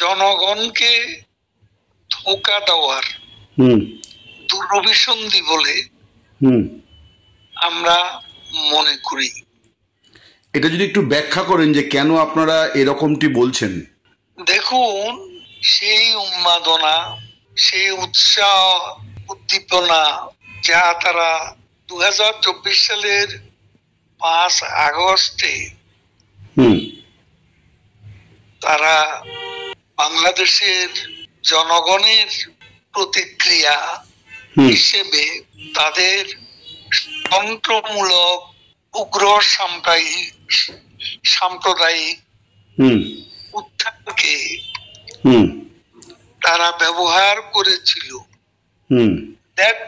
জনগণকে ধোঁকা দেওয়ার দুরভিসন্ধি বলে আমরা মনে করি। এটা যদি একটু ব্যাখ্যা করেন যে কেন আপনারা এরকমটি বলছেন। দেখুন, সেই উন্মাদনা, সেই উৎসাহ উদ্দীপনা যা তারা 2024 সালের 5 আগস্টে তারা বাংলাদেশের জনগণের প্রতিক্রিয়া হিসেবে তাদের তন্ত্রমূলক উগ্র সাম্প্রদায়িক উত্থানকে তারা ব্যবহার করেছিল। That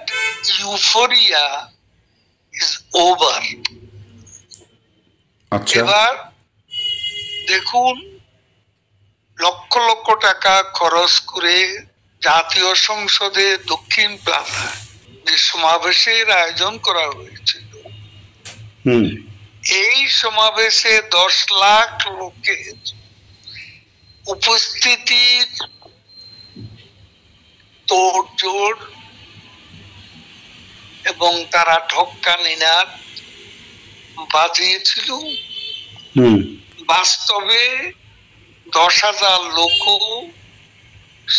euphoria is over. এবার দেখুন, লক্ষ লক্ষ টাকা খরচ করে জাতীয় সংসদে দক্ষিণ প্লাজায় যে সমাবেশের আয়োজন করা হয়েছিল, এই সমাবেশে 10 লাখ লোকের উপস্থিতির তোড়জোড় এবং তারা ঢক্কা নিনাদ বাজিয়েছিল। বাস্তবে 10,000 লোক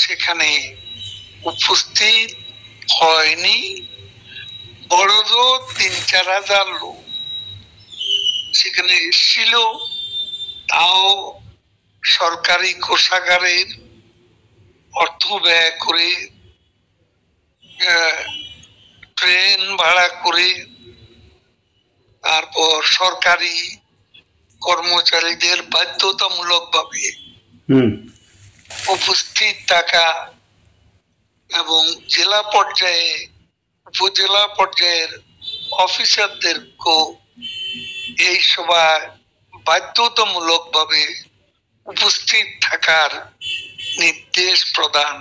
সেখানে উপস্থিত হয়নি, বড়জোর 3-4 হাজার লোক সেখানে এসেছিল। তাও সরকারি কোষাগারের অর্থ ব্যয় করে, ট্রেন ভাড়া করে, তারপর সরকারি কর্মচারীদের বাধ্যতামূলক ভাবে উপস্থিত থাকা এবং জেলা পর্যায়ে উপজেলা পর্যায়ের অফিসারদেরকেও এই সভায় বাধ্যতামূলক ভাবে উপস্থিত থাকার নির্দেশ প্রদান।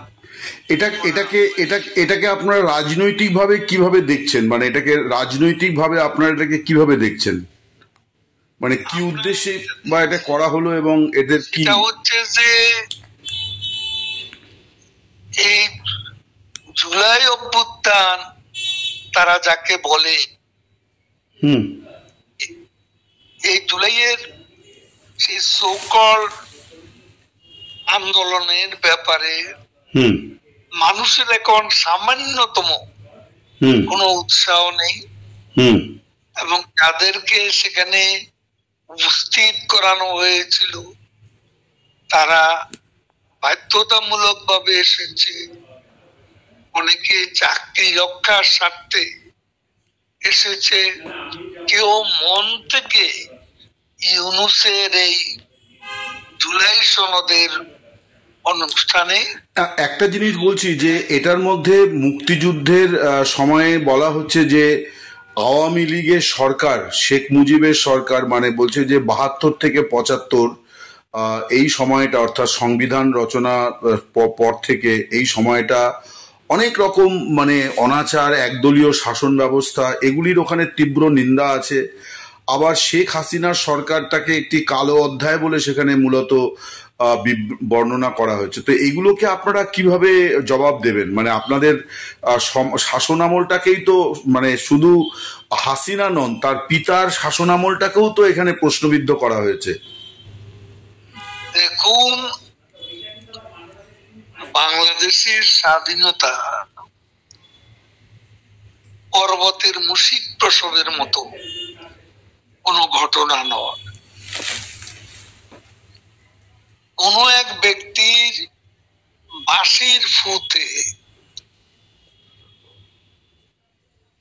এটাকে আপনারা রাজনৈতিক ভাবে কিভাবে দেখছেন? মানে এটাকে রাজনৈতিক ভাবে আপনারা এটাকে কিভাবে দেখছেন? মানে কি উদ্দেশ্যে বা এটা করা হলো এবং এদের কি হচ্ছে যে এই জুলাই অভ্যুত্থান তারা যাকে বলে, এই জুলাইয়ের সেই সো-কল্ড আন্দোলনের ব্যাপারে মানুষের এখন সামান্যতম কোনো উৎসাহ নেই এবং যাদেরকে সেখানে উপস্থিত করানো হয়েছিল তারা বাধ্যতামূলক ভাবে এসেছে। অনেকে চাকরি রক্ষার স্বার্থে এসেছে, কেউ মন থেকে ইউনূসের এই জুলাই সনদের অনুষ্ঠানে। একটা জিনিস বলছি যে এটার মধ্যে মুক্তিযুদ্ধের সময়ে বলা হচ্ছে যে আওয়ামী লীগের সরকার, শেখ মুজিবের সরকার, মানে বলছে যে 72 থেকে 75 এই সময়টা, অর্থাৎ সংবিধান রচনা পর থেকে এই সময়টা অনেক রকম মানে অনাচার, একদলীয় শাসন ব্যবস্থা, এগুলির ওখানে তীব্র নিন্দা আছে। আবার শেখ হাসিনার সরকারটাকে একটি কালো অধ্যায় বলে সেখানে মূলত বর্ণনা করা হয়েছে। তো এইগুলোকে আপনারা কিভাবে জবাব দেবেন? মানে আপনাদের শাসন আমলটাকেই তো, মানে শুধু হাসিনা নন, তার পিতার শাসন আমলটাকেও তো এখানে প্রশ্নবিদ্ধ করা হয়েছে। দেখুন, বাংলাদেশের স্বাধীনতা পর্বতের মুশিক প্রসবের মতো কোনো ঘটনা নয়। কোন এক ব্যক্তির বাঁশির ফুতে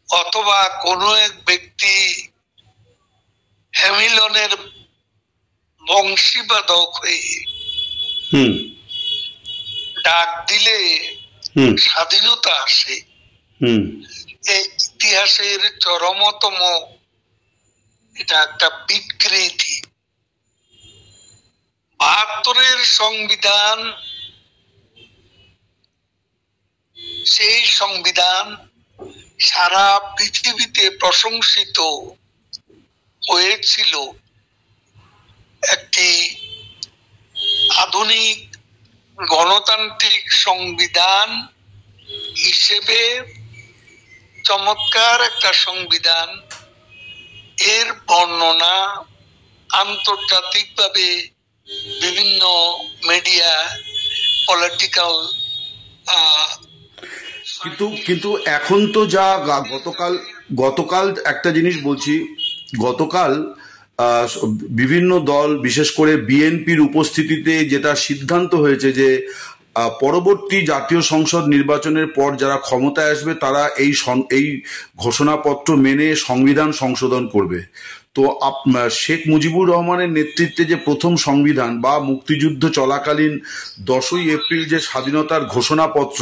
অথবা কোন এক ব্যক্তি হ্যামিলনের বংশীবাদক হয়ে ডাক দিলে স্বাধীনতা আসে, এই ইতিহাসের চরমতম এটা একটা বিকৃতি। 72-এর সংবিধান, সেই সংবিধান সারা পৃথিবীতে প্রশংসিত হয়েছিল একটি আধুনিক গণতান্ত্রিক সংবিধান হিসেবে চমৎকার একটা সংবিধান এর বর্ণনা আন্তর্জাতিকভাবে বিভিন্ন মিডিয়া পলিটিক্যাল কিন্তু কিন্তু এখন তো যা গতকাল গতকাল একটা জিনিস বলছি, গতকাল বিভিন্ন দল বিশেষ করে বিএনপির উপস্থিতিতে যেটা সিদ্ধান্ত হয়েছে যে পরবর্তী জাতীয় সংসদ নির্বাচনের পর যারা ক্ষমতায় আসবে তারা এই ঘোষণাপত্র মেনে সংবিধান সংশোধন করবে। তো শেখ মুজিবুর রহমানের নেতৃত্বে যে প্রথম সংবিধান বা মুক্তিযুদ্ধ চলাকালীন 10ই এপ্রিল যে স্বাধীনতার ঘোষণাপত্র,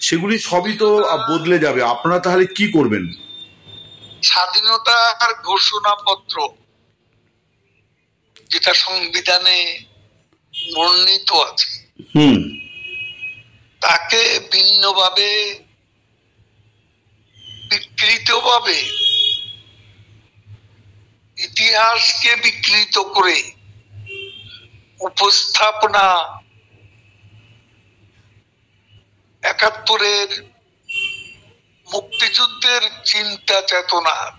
সেগুলি সবই তো বদলে যাবে। আপনারা তাহলে কি করবেন? স্বাধীনতার ঘোষণাপত্র যেটা সংবিধানে বর্ণিত আছে তাকে ভিন্নভাবে বিকৃতভাবে ইতিহাসকে বিকৃত করে উপস্থাপনা 71-এর মুক্তিযুদ্ধের চিন্তা চেতনার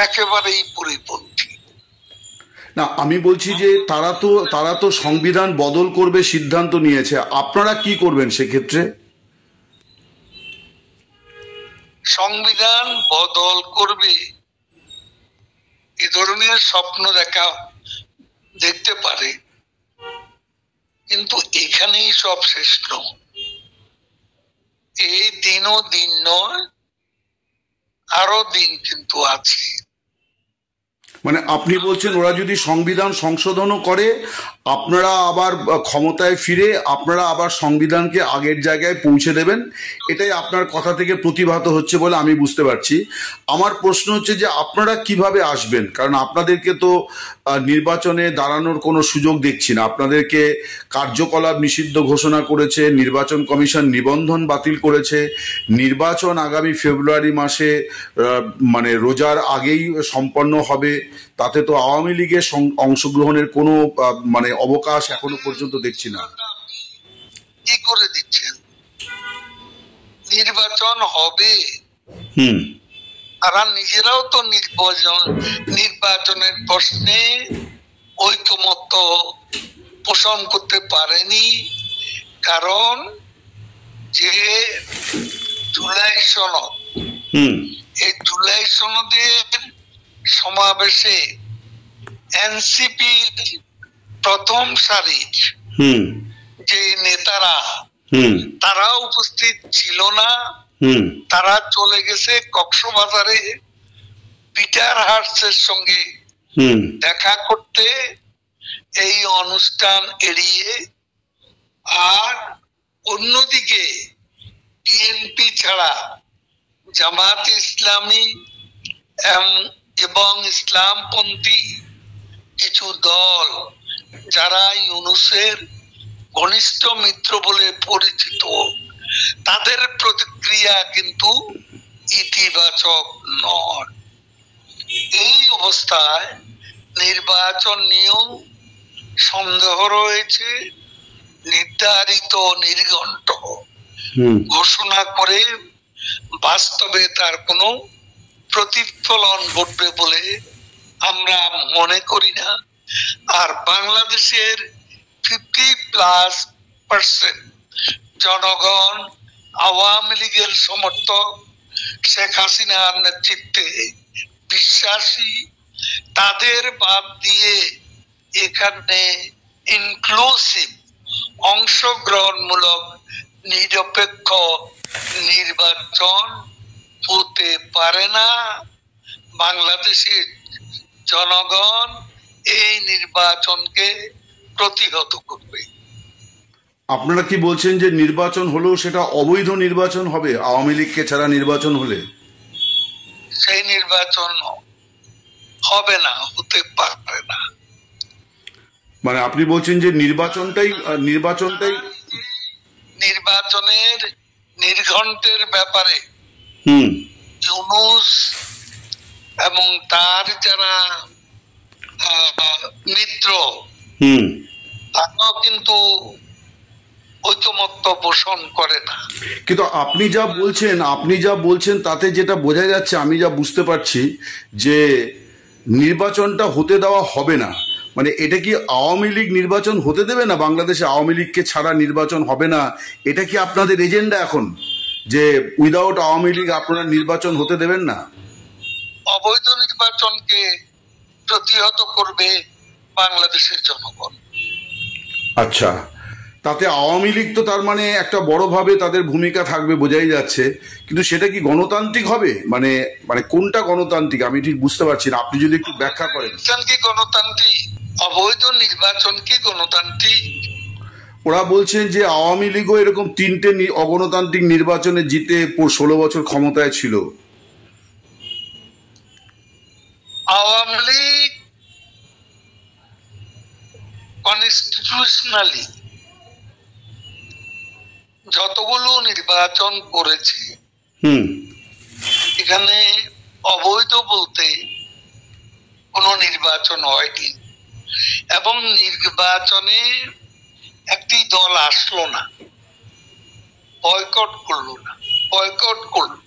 একেবারেই পরিপন্থী। না, আমি বলছি যে তারা তো সংবিধান বদল করবে সিদ্ধান্ত নিয়েছে, আপনারা কি করবেন সেক্ষেত্রে? সংবিধান বদল করবে এ ধরনের স্বপ্ন দেখতে পারে, কিন্তু এখানেই সব শেষ নয়। এই দিনও দিন নয়, আরো দিন কিন্তু আছে। মানে আপনি বলছেন ওরা যদি সংবিধান সংশোধনও করে, আপনারা আবার ক্ষমতায় ফিরে আপনারা আবার সংবিধানকে আগের জায়গায় পৌঁছে দেবেন, এটাই আপনার কথা থেকে প্রতিভাত হচ্ছে বলে আমি বুঝতে পারছি। আমার প্রশ্ন হচ্ছে যে আপনারা কিভাবে আসবেন, কারণ আপনাদেরকে তো নির্বাচনে দাঁড়ানোর কোনো সুযোগ দেখছি না। আপনাদেরকে কার্যকলাপ নিষিদ্ধ ঘোষণা করেছে, নির্বাচন কমিশন নিবন্ধন বাতিল করেছে, নির্বাচন আগামী ফেব্রুয়ারি মাসে মানে রোজার আগেই সম্পন্ন হবে, তাতে তো আওয়ামী লীগের অংশগ্রহণের কোনো মানে অবকাশ এখনো পর্যন্ত দেখছি না। কি করে দিচ্ছেন? নির্বাচন হবে, তারা নিজেরাও তো নির্বাচনের প্রশ্নে ঐকমত্য পোষণ করতে পারেনি, কারণ যে জুলাই সনদ, এই জুলাই সনদের সমাবেশে এনসিপির প্রথম সারির যে নেতারা তারা উপস্থিত ছিল না, তারা চলে গেছে কক্সবাজারে পিটার হার্সের সঙ্গে দেখা করতে এই অনুষ্ঠান এড়িয়ে। আর অন্যদিকে বিএনপি ছাড়া জামাত ইসলামী এবং ইসলামপন্থী কিছু দল যারা ইউনূসের ঘনিষ্ঠ মিত্র বলে পরিচিত, তাদের প্রতিক্রিয়া কিন্তু ইতিবাচক নয়। এই অবস্থায় নির্বাচন নিয়েও সন্দেহ রয়েছে। নির্ধারিত নির্ঘণ্ট ঘোষণা করে বাস্তবে তার কোনো প্রতিফলন ঘটবে বলে আমরা মনে করি না। আর বাংলাদেশের 50+ জনগণ আওয়ামী লীগের সমর্থক, শেখ হাসিনার নেতৃত্বে বিশ্বাসী, তাদের বাদ দিয়ে এখানে ইনক্লুসিভ অংশগ্রহণমূলক নিরপেক্ষ নির্বাচন হতে পারে না। বাংলাদেশের জনগণ এই নির্বাচনকে প্রতিহত করবে। আপনারা কি বলছেন যে নির্বাচন হলেও সেটা অবৈধ নির্বাচন হবে? আওয়ামী লীগকে ছাড়া নির্বাচন হলে সেই নির্বাচন হবে না, হতে পারে না। মানে আপনি বলছেন যে নির্বাচনটাই নির্বাচনের নির্ঘণ্টের ব্যাপারে ইউনূস এবং তার যারা মিত্র তারাও কিন্তু ঐকমত্য পোষণ করে না। কিন্তু আপনি যা বলছেন তাতে যেটা বোঝা যাচ্ছে, আমি যা বুঝতে পারছি, যে নির্বাচনটা হতে দেওয়া হবে না। মানে এটা কি আওয়ামী লীগ নির্বাচন হতে দেবে না? বাংলাদেশে আওয়ামী লীগকে ছাড়া নির্বাচন হবে না, এটা কি আপনাদের এজেন্ডা এখন, যে উইদাউট আওয়ামী লীগ আপনারা নির্বাচন হতে দেবেন না? অবৈধ নির্বাচনকে প্রতিহত করবে বাংলাদেশের জনগণ। আচ্ছা, তাতে আওয়ামী লীগ তো তার মানে একটা বড়ভাবে তাদের ভূমিকা থাকবে বোঝাই যাচ্ছে, কিন্তু সেটা কি গণতান্ত্রিক হবে? মানে মানে কোনটা গণতান্ত্রিক আমি ঠিক বুঝতে পারছি না, আপনি যদি একটু ব্যাখ্যা করেন। কি গণতান্ত্রিক? অবৈধ নির্বাচন কি গণতান্ত্রিক? ওরা বলছেন যে আওয়ামী লীগও এরকম 3টে অগণতান্ত্রিক নির্বাচনে জিতে 16 বছর ক্ষমতায় ছিল। আওয়ামী লীগ কনস্টিটিউশনালি যতগুলো নির্বাচন করেছে, এখানে অবৈধ বলতে কোনো নির্বাচন হয়নি, এবং নির্বাচনে একটি দল আসলো না, বয়কট করলো না, বয়কট করলো।